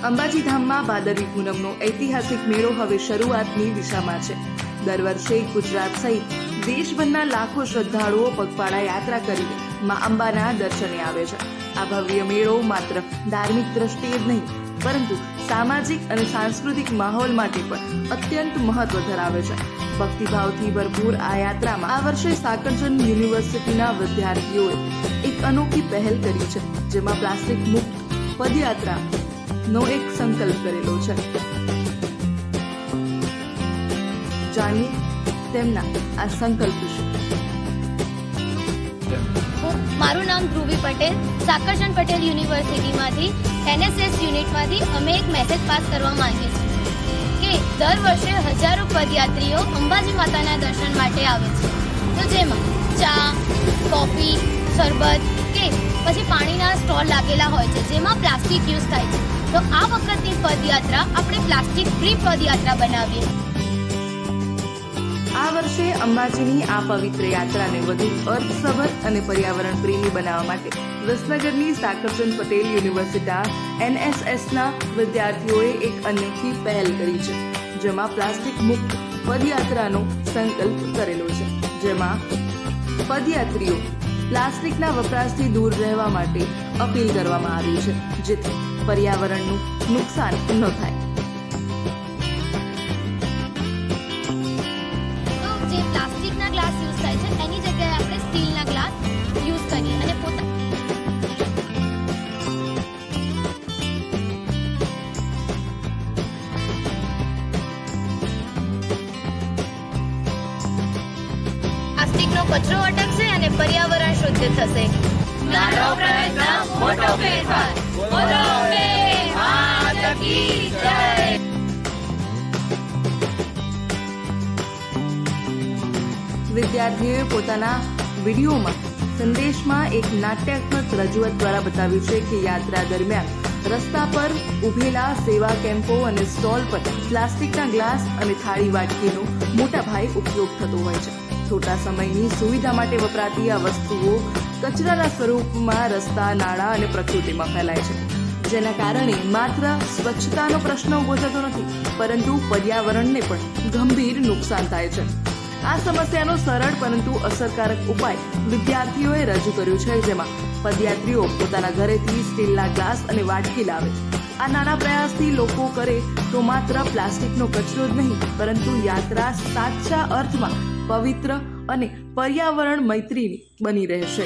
અંબાજી ધામમાં ભાદરવી પૂનમનો ઐતિહાસિક મેળો હવે શરૂઆતની દિશામાં છે। દર વર્ષે ગુજરાત સહિત દેશભરના લાખો શ્રદ્ધાળુઓ પગપાળા યાત્રા કરીને માં અંબાના દર્શને આવે છે। આ ભવ્ય મેળો માત્ર ધાર્મિક દ્રષ્ટિએ જ નહીં પરંતુ સામાજિક અને સાંસ્કૃતિક માહોલ માટે પણ અત્યંત મહત્વ ધરાવે છે। ભક્તિભાવથી ભરપૂર આ યાત્રામાં આ વર્ષે સાકરચંદ યુનિવર્સિટીના વિદ્યાર્થીઓએ એક અનોખી પહેલ કરી છે, જેમાં પ્લાસ્ટિક મુક્ત પદયાત્રાનો એક સંકલ્પ કરેલો છે। જાણીએ તેમના આ સંકલ્પ વિશે। મારું નામ ધ્રુવી પટેલ, સાકરચંદ પટેલ યુનિવર્સિટીમાંથી NSS યુનિટમાંથી અમે એક મેસેજ પાસ કરવા માંગીએ છીએ કે દર વર્ષે હજારો પદયાત્રીઓ અંબાજી માતાના દર્શન માટે આવે છે, તો જેમાં ચા, કોફી, શરબત કે પછી પાણીના સ્ટોલ લાગેલા હોય છે, જેમાં પ્લાસ્ટિક યુઝ થાય છે। તો આ વખતની પદયાત્રા આપણે પ્લાસ્ટિક ફ્રી પદયાત્રા બનાવીએ। આ વર્ષે અંબાજીની આ પવિત્ર યાત્રાને વધુ અર્થસભર અને પર્યાવરણ પ્રેમી બનાવવા માટે વિસનગરની સાકરચંદ પટેલ યુનિવર્સિટી NSSના વિદ્યાર્થીઓએ એક અનોખી પહેલ કરી છે, જેમાં પ્લાસ્ટિક મુક્ત પદયાત્રાનો સંકલ્પ કરેલો છે, જેમાં પદયાત્રીઓ પ્લાસ્ટિકના વપરાશથી દૂર રહેવા માટે અપીલ કરવામાં આવી છે, જેથી પર્યાવરણનું નુકસાન ન થાય। જે પ્લાસ્ટિકના ગ્લાસ યુઝ થાય છે એની જગ્યાએ આપણે સ્ટીલના ગ્લાસ યુઝ કરીએ અને પ્લાસ્ટિકનો કચરો અટકશે અને પર્યાવરણ શુદ્ધ થશે। નાનો પ્રયત્ન મોટો ફેરફાર। બોલો માતા કી જય। વિદ્યાર્થીઓએ પોતાના વિડીયોમાં સંદેશમાં એક નાટ્યાત્મક રજૂઆત દ્વારા બતાવ્યું છે કે યાત્રા દરમિયાન રસ્તા પર ઉભેલા સેવા કેમ્પો અને સ્ટોલ પર પ્લાસ્ટિકના ગ્લાસ અને થાળી વાટકીનો મોટા ભાગે ઉપયોગ થતો હોય છે। છોટા સમયની સુવિધા માટે વપરાતી આ વસ્તુઓ કચરાના સ્વરૂપમાં રસ્તા, નાળા અને પ્રકૃતિમાં ફેલાય છે, જેના કારણે માત્ર સ્વચ્છતાનો પ્રશ્ન ઊભો થતો નથી પરંતુ પર્યાવરણને પણ ગંભીર નુકસાન થાય છે। આ સમસ્યાનો સરળ પરંતુ અસરકારક ઉપાય વિદ્યાર્થીઓએ રજૂ કર્યો છે, જેમાં પદયાત્રીઓ પોતાના ઘરેથી સ્ટીલના ગ્લાસ અને વાટકી લાવે। આ નાના પ્રયાસથી લોકો કરે તો માત્ર પ્લાસ્ટિકનો કચરો જ નહીં પરંતુ યાત્રા સાચા અર્થમાં પવિત્ર અને પર્યાવરણ મૈત્રી બની રહેશે।